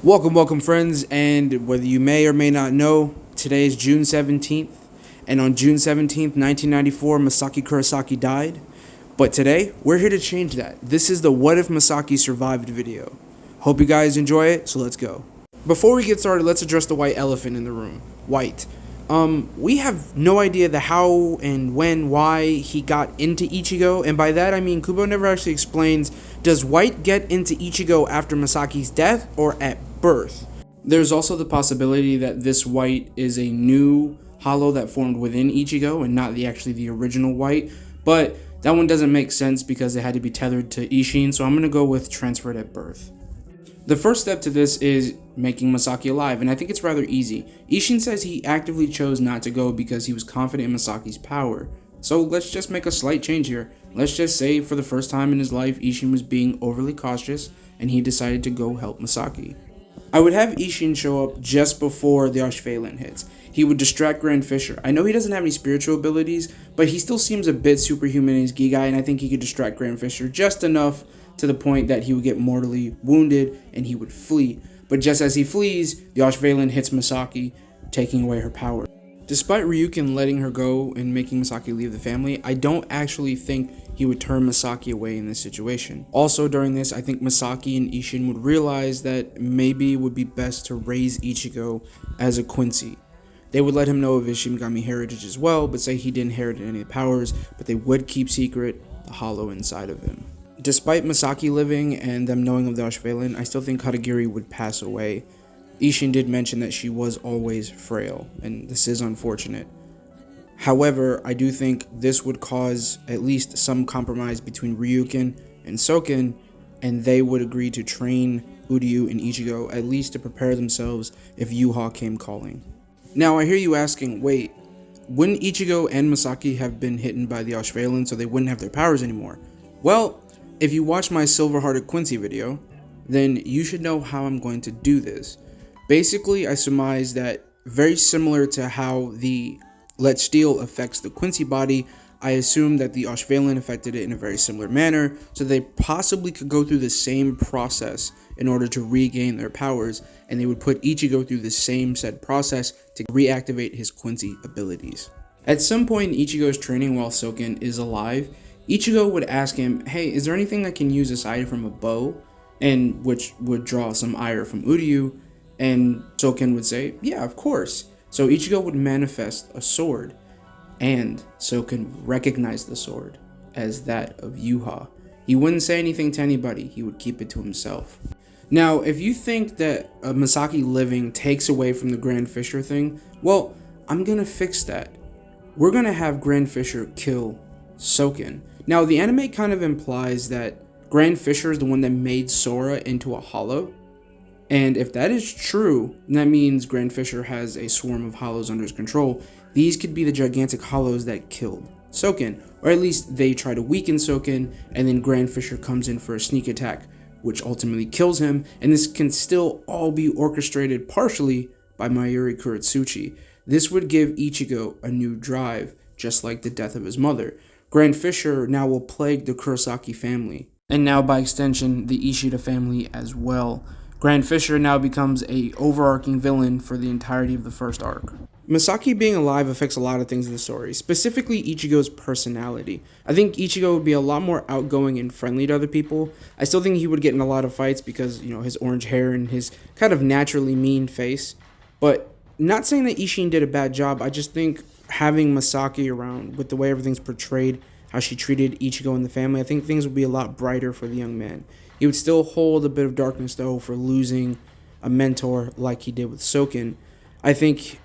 Welcome, friends, and whether you may or may not know, today is June 17th, and on June 17th, 1994, Masaki Kurosaki died. But today, we're here to change that. This is the What If Masaki Survived video. Hope you guys enjoy it, so let's go. Before we get started, let's address the white elephant in the room. White. We have no idea the how and when, why he got into Ichigo, and by that I mean Kubo never actually explains, does White get into Ichigo after Masaki's death or at birth? There's also the possibility that this White is a new hollow that formed within Ichigo and not actually the original White, but that one doesn't make sense because it had to be tethered to Ishin, so I'm going to go with transferred at birth. The first step to this is making Masaki alive, and I think it's rather easy. Ishin says he actively chose not to go because he was confident in Masaki's power. So let's just make a slight change here. Let's just say for the first time in his life, Ishin was being overly cautious, and he decided to go help Masaki. I would have Ishin show up just before the Ashvalan hits. He would distract Grandfisher. I know he doesn't have any spiritual abilities, but he still seems a bit superhuman in his Gigai, and I think he could distract Grandfisher just enough to the point that he would get mortally wounded and he would flee. But just as he flees, the Ashvalan hits Masaki, taking away her power. Despite Ryukin letting her go and making Masaki leave the family, I don't actually think he would turn Masaki away in this situation. Also during this, I think Masaki and Ishin would realize that maybe it would be best to raise Ichigo as a Quincy. They would let him know of his Shinigami heritage as well, but say he didn't inherit any of the powers, but they would keep secret the hollow inside of him. Despite Masaki living and them knowing of the Ashvalan, I still think Katagiri would pass away. Ishin did mention that she was always frail, and this is unfortunate. However, I do think this would cause at least some compromise between Ryukin and Soken, and they would agree to train Uryu and Ichigo, at least to prepare themselves if Yuha came calling. Now, I hear you asking, wait, wouldn't Ichigo and Masaki have been hit by the Ashvalan so they wouldn't have their powers anymore? Well, if you watch my Silver-Hearted Quincy video, then you should know how I'm going to do this. Basically, I surmise that very similar to how the Let Steel affects the Quincy body, I assume that the Ashvalan affected it in a very similar manner, so they possibly could go through the same process in order to regain their powers, and they would put Ichigo through the same said process to reactivate his Quincy abilities. At some point in Ichigo's training while Soken is alive, Ichigo would ask him, hey, is there anything I can use aside from a bow? And which would draw some ire from Uryu, and Soken would say, yeah, of course. So Ichigo would manifest a sword, and Soken recognized the sword as that of Yuha. He wouldn't say anything to anybody, he would keep it to himself. Now, if you think that Masaki living takes away from the Grandfisher thing, well, I'm gonna fix that. We're gonna have Grandfisher kill Soken. Now, the anime kind of implies that Grandfisher is the one that made Sora into a hollow. And if that is true, then that means Grandfisher has a swarm of hollows under his control. These could be the gigantic hollows that killed Soken. Or at least they try to weaken Soken, and then Grandfisher comes in for a sneak attack, which ultimately kills him. And this can still all be orchestrated partially by Mayuri Kuretsuchi. This would give Ichigo a new drive, just like the death of his mother. Grandfisher now will plague the Kurosaki family, and now by extension the Ishida family as well. Grandfisher now becomes a overarching villain for the entirety of the first arc. Masaki being alive affects a lot of things in the story, specifically Ichigo's personality. I think Ichigo would be a lot more outgoing and friendly to other people. I still think he would get in a lot of fights because, his orange hair and his kind of naturally mean face. But not saying that Ishin did a bad job, I just think having Masaki around with the way everything's portrayed, how she treated Ichigo and the family, I think things would be a lot brighter for the young man. He would still hold a bit of darkness though for losing a mentor like he did with Soken. I think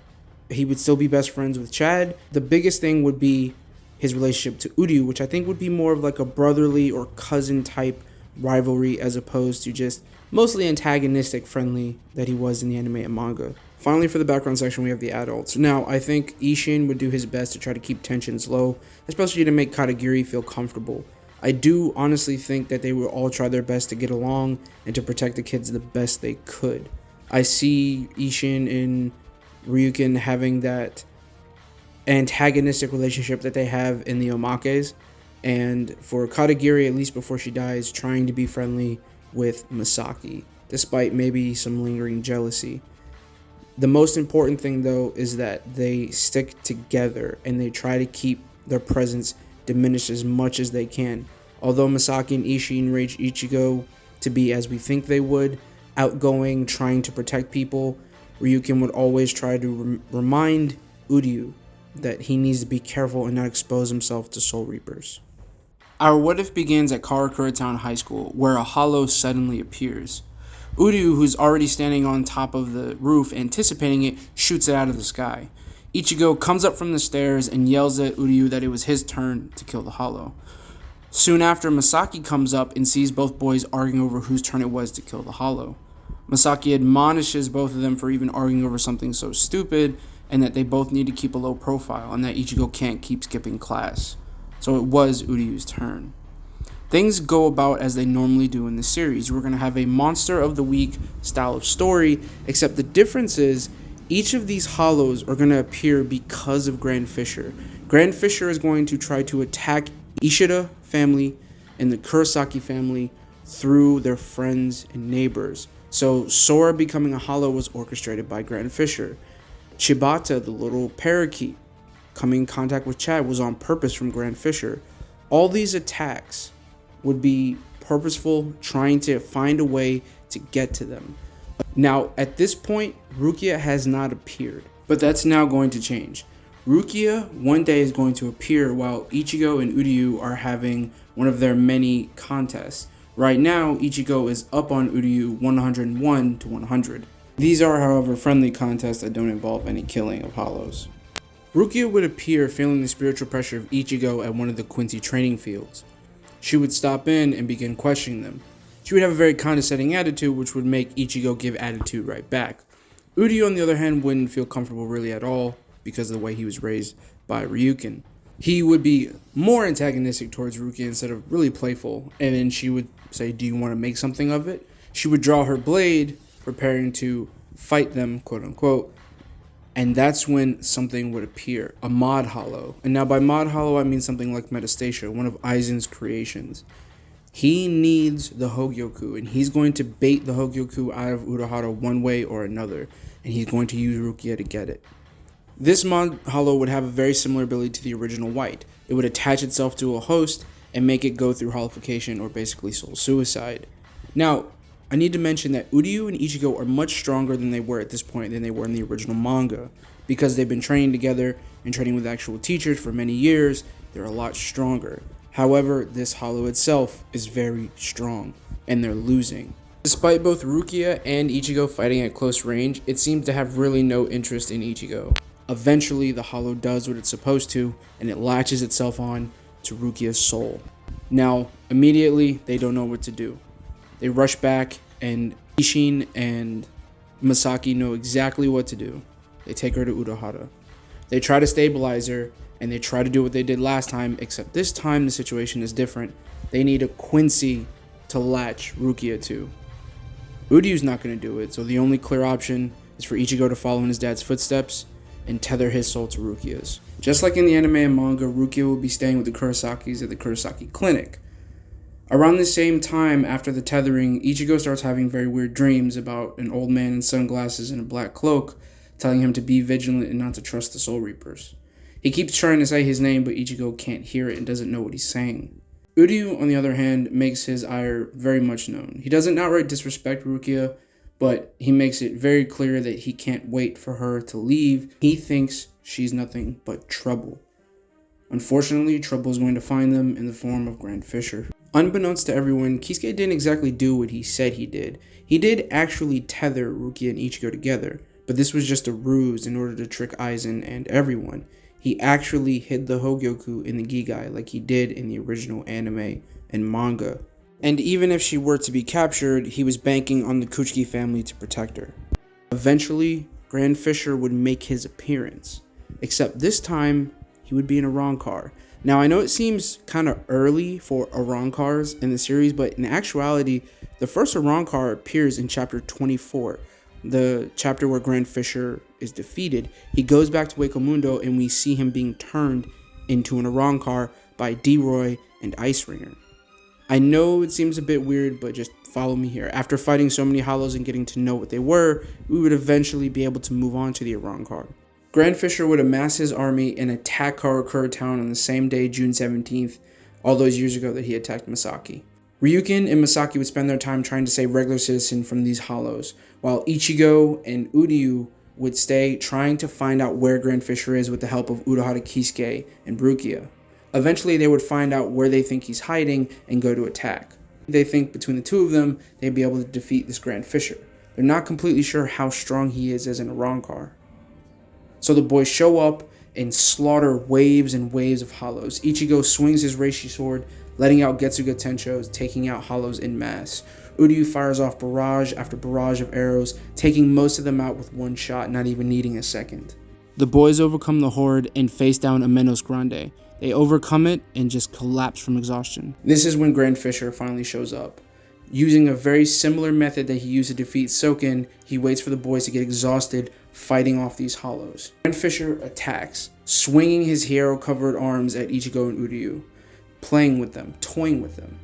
he would still be best friends with Chad. The biggest thing would be his relationship to Uryu, which I think would be more of like a brotherly or cousin type rivalry as opposed to just mostly antagonistic friendly that he was in the anime and manga. Finally, for the background section, we have the adults. Now, I think Ishin would do his best to try to keep tensions low, especially to make Katagiri feel comfortable. I do honestly think that they will all try their best to get along and to protect the kids the best they could. I see Ishin and Ryukin having that antagonistic relationship that they have in the Omakes, and for Katagiri, at least before she dies, trying to be friendly with Masaki. despite maybe some lingering jealousy. The most important thing, though, is that they stick together and they try to keep their presence diminished as much as they can. Although Masaki and Ishii enrage Ichigo to be as we think they would, outgoing, trying to protect people, Ryukin would always try to remind Uryu that he needs to be careful and not expose himself to Soul Reapers. Our what if begins at Karakura Town High School, where a hollow suddenly appears. Uryu, who's already standing on top of the roof anticipating it, shoots it out of the sky. Ichigo comes up from the stairs and yells at Uryu that it was his turn to kill the hollow. Soon after, Masaki comes up and sees both boys arguing over whose turn it was to kill the hollow. Masaki admonishes both of them for even arguing over something so stupid, and that they both need to keep a low profile, and that Ichigo can't keep skipping class. So it was Uryu's turn. Things go about as they normally do in the series. We're going to have a Monster of the Week style of story, except the difference is each of these hollows are going to appear because of Grandfisher. Grandfisher is going to try to attack Ishida family and the Kurosaki family through their friends and neighbors. So Sora becoming a hollow was orchestrated by Grandfisher. Chibata, the little parakeet, coming in contact with Chad was on purpose from Grandfisher. All these attacks would be purposeful, trying to find a way to get to them. Now, at this point, Rukia has not appeared, but that's now going to change. Rukia one day is going to appear while Ichigo and Uryu are having one of their many contests. Right now, Ichigo is up on Uryu 101 to 100. These are, however, friendly contests that don't involve any killing of hollows. Rukia would appear feeling the spiritual pressure of Ichigo at one of the Quincy training fields. She would stop in and begin questioning them. She would have a very condescending attitude, which would make Ichigo give attitude right back. Uryu, on the other hand, wouldn't feel comfortable really at all because of the way he was raised by Ryukin. He would be more antagonistic towards Rukia instead of really playful, and then she would say, "Do you want to make something of it?" She would draw her blade, preparing to fight them, quote unquote, and that's when something would appear, a mod hollow. And now by mod hollow, I mean something like Metastasia, one of Aizen's creations. He needs the Hogyoku, and he's going to bait the Hogyoku out of Urahara one way or another, and he's going to use Rukia to get it. This mod hollow would have a very similar ability to the original White. It would attach itself to a host and make it go through holification, or basically soul suicide. Now, I need to mention that Uryu and Ichigo are much stronger than they were at this point than they were in the original manga. Because they've been training together and training with actual teachers for many years, they're a lot stronger. However, this hollow itself is very strong, and they're losing. Despite both Rukia and Ichigo fighting at close range, it seems to have really no interest in Ichigo. Eventually, the hollow does what it's supposed to, and it latches itself on to Rukia's soul. Now, immediately, they don't know what to do. They rush back, and Ishin and Masaki know exactly what to do. They take her to Urahara. They try to stabilize her, and they try to do what they did last time, except this time the situation is different. They need a Quincy to latch Rukia to. Uryu's not going to do it, so the only clear option is for Ichigo to follow in his dad's footsteps and tether his soul to Rukia's. Just like in the anime and manga, Rukia will be staying with the Kurosakis at the Kurosaki Clinic. Around the same time, after the tethering, Ichigo starts having very weird dreams about an old man in sunglasses and a black cloak, telling him to be vigilant and not to trust the Soul Reapers. He keeps trying to say his name, but Ichigo can't hear it and doesn't know what he's saying. Uryu, on the other hand, makes his ire very much known. He doesn't outright disrespect Rukia, but he makes it very clear that he can't wait for her to leave. He thinks she's nothing but trouble. Unfortunately, trouble is going to find them in the form of Grandfisher. Unbeknownst to everyone, Kisuke didn't exactly do what he said he did. He did actually tether Rukia and Ichigo together, but this was just a ruse in order to trick Aizen and everyone. He actually hid the Hogyoku in the Gigai like he did in the original anime and manga. And even if she were to be captured, he was banking on the Kuchiki family to protect her. Eventually, Grandfisher would make his appearance, except this time, he would be in a Rancor. Now, I know it seems kind of early for Arancars in the series, but in actuality, the first Arankar appears in chapter 24, the chapter where Grandfisher is defeated. He goes back to Wakemundo, and we see him being turned into an Arankar by D-Roy and Ice Ringer. I know it seems a bit weird, but just follow me here. After fighting so many hollows and getting to know what they were, we would eventually be able to move on to the Arrancar. Grandfisher would amass his army and attack Karakura Town on the same day, June 17th, all those years ago that he attacked Masaki. Ryukin and Masaki would spend their time trying to save regular citizens from these hollows, while Ichigo and Uryu would stay trying to find out where Grandfisher is with the help of Urahara Kisuke and Brukia. Eventually, they would find out where they think he's hiding and go to attack. They think between the two of them, they'd be able to defeat this Grandfisher. They're not completely sure how strong he is as an Arrancar. So the boys show up and slaughter waves and waves of hollows. Ichigo swings his Reishi sword, letting out Getsuga Tenchos, taking out hollows en masse. Uryu fires off barrage after barrage of arrows, taking most of them out with one shot, not even needing a second. The boys overcome the horde and face down Amenos Grande. They overcome it and just collapse from exhaustion. This is when Grandfisher finally shows up. Using a very similar method that he used to defeat Soken, he waits for the boys to get exhausted, fighting off these hollows. Grandfisher attacks, swinging his hero-covered arms at Ichigo and Uryu, playing with them, toying with them,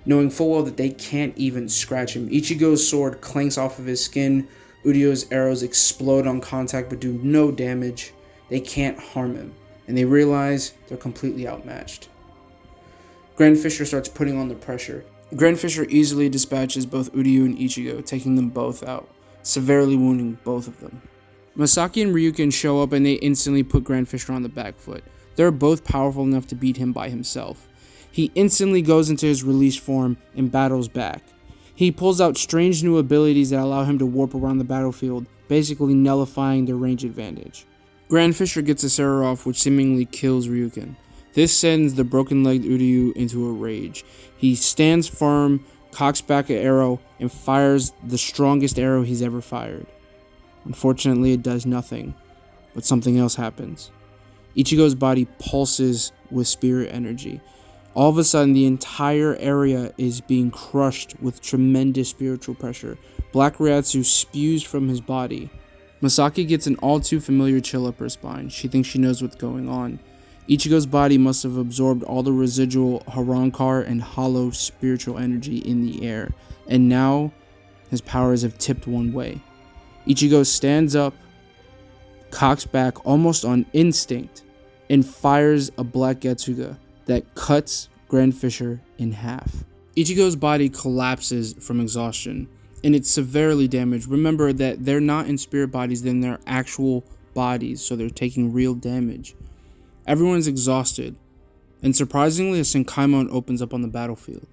knowing full well that they can't even scratch him. Ichigo's sword clanks off of his skin, Uryu's arrows explode on contact but do no damage. They can't harm him, and they realize they're completely outmatched. Grandfisher starts putting on the pressure. Grandfisher easily dispatches both Uryu and Ichigo, taking them both out, severely wounding both of them. Masaki and Ryukin show up and they instantly put Grandfisher on the back foot. They're both powerful enough to beat him by himself. He instantly goes into his release form and battles back. He pulls out strange new abilities that allow him to warp around the battlefield, basically nullifying their range advantage. Grandfisher gets a Sarah off, which seemingly kills Ryukin. This sends the broken-legged Uryu into a rage. He stands firm, cocks back an arrow, and fires the strongest arrow he's ever fired. Unfortunately, it does nothing, but something else happens. Ichigo's body pulses with spirit energy. All of a sudden, the entire area is being crushed with tremendous spiritual pressure. Black Ryatsu spews from his body. Masaki gets an all too familiar chill up her spine. She thinks she knows what's going on. Ichigo's body must have absorbed all the residual Arrancar and hollow spiritual energy in the air, and now his powers have tipped one way. Ichigo stands up, cocks back almost on instinct, and fires a black Getsuga that cuts Grandfisher in half. Ichigo's body collapses from exhaustion, and it's severely damaged. Remember that they're not in spirit bodies, they're in their actual bodies, so they're taking real damage. Everyone's exhausted, and surprisingly a Senkaimon opens up on the battlefield.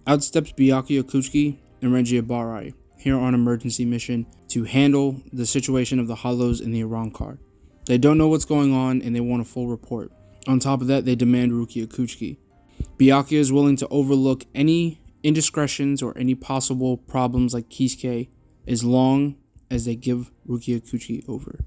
Out steps Byakuya Kuchiki and Renji Ibarai, here on emergency mission to handle the situation of the hollows in the Arrancar. They don't know what's going on and they want a full report. On top of that, they demand Rukia Kuchiki. Byakuya is willing to overlook any indiscretions or any possible problems like Kisuke as long as they give Rukia Kuchiki over.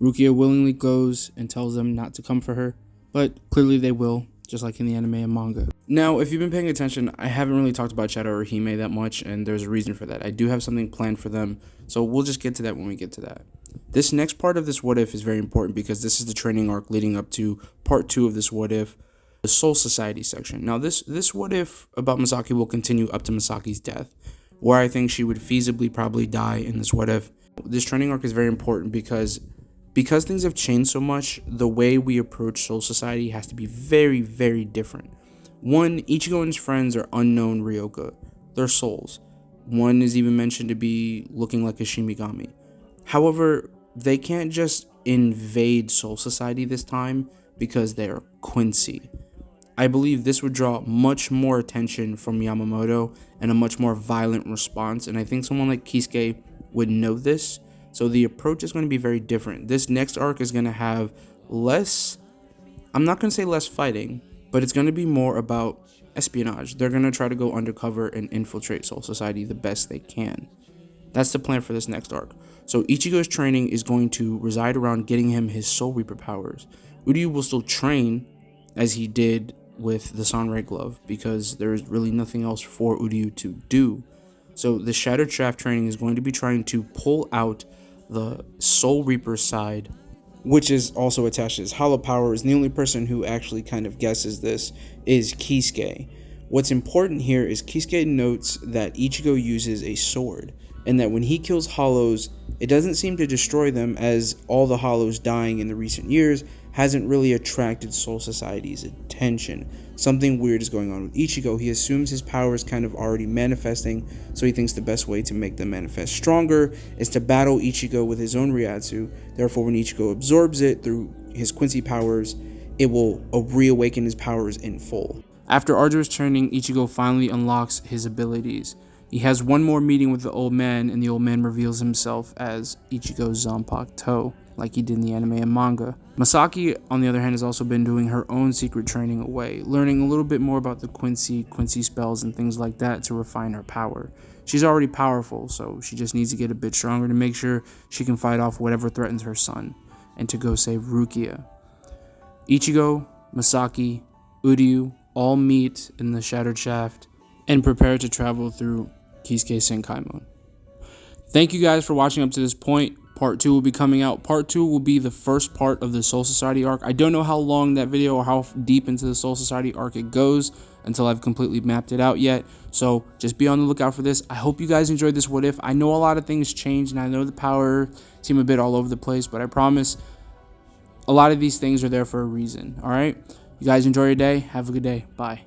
Rukia willingly goes and tells them not to come for her, but clearly they will, just like in the anime and manga. Now, if you've been paying attention, I haven't really talked about Shadow or Hime that much, and there's a reason for that. I do have something planned for them, so we'll just get to that when we get to that. This next part of this What If is very important because this is the training arc leading up to part 2 of this What If, the Soul Society section. Now, this What If about Masaki will continue up to Masaki's death, where I think she would feasibly probably die in this What If. This training arc is very important because things have changed so much, the way we approach Soul Society has to be very, very different. One, Ichigo and his friends are unknown Ryoka. They're souls. One is even mentioned to be looking like a Shinigami. However, they can't just invade Soul Society this time because they're Quincy. I believe this would draw much more attention from Yamamoto and a much more violent response, and I think someone like Kisuke would know this. So the approach is going to be very different. This next arc is going to have less, I'm not going to say less fighting, but it's going to be more about espionage. They're going to try to go undercover and infiltrate Soul Society the best they can. That's the plan for this next arc. So Ichigo's training is going to reside around getting him his Soul Reaper powers. Uryu will still train as he did with the Sanrei Glove because there's really nothing else for Uryu to do. So the Shattered Shaft training is going to be trying to pull out the Soul Reaper side, which is also attached to his hollow powers. And the only person who actually kind of guesses this is Kisuke. What's important here is Kisuke notes that Ichigo uses a sword, and that when he kills hollows, it doesn't seem to destroy them, as all the hollows dying in the recent years hasn't really attracted Soul Society's attention. Something weird is going on with Ichigo. He assumes his power is kind of already manifesting, so he thinks the best way to make them manifest stronger is to battle Ichigo with his own Ryatsu. Therefore, when Ichigo absorbs it through his Quincy powers, it will reawaken his powers in full. After arduous training, Ichigo finally unlocks his abilities. He has one more meeting with the old man, and the old man reveals himself as Ichigo Zanpakuto, like he did in the anime and manga. Masaki, on the other hand, has also been doing her own secret training away, learning a little bit more about the Quincy spells and things like that to refine her power. She's already powerful, so she just needs to get a bit stronger to make sure she can fight off whatever threatens her son, and to go save Rukia. Ichigo, Masaki, Uryu all meet in the Shattered Shaft and prepare to travel through Kisuke Senkaimon. Thank you guys for watching up to this point. Part 2 will be coming out. Part 2 will be the first part of the Soul Society arc. I don't know how long that video or how deep into the Soul Society arc it goes until I've completely mapped it out yet. So just be on the lookout for this. I hope you guys enjoyed this what if. I know a lot of things changed, and I know the power seem a bit all over the place, but I promise a lot of these things are there for a reason. All right? You guys enjoy your day. Have a good day. Bye.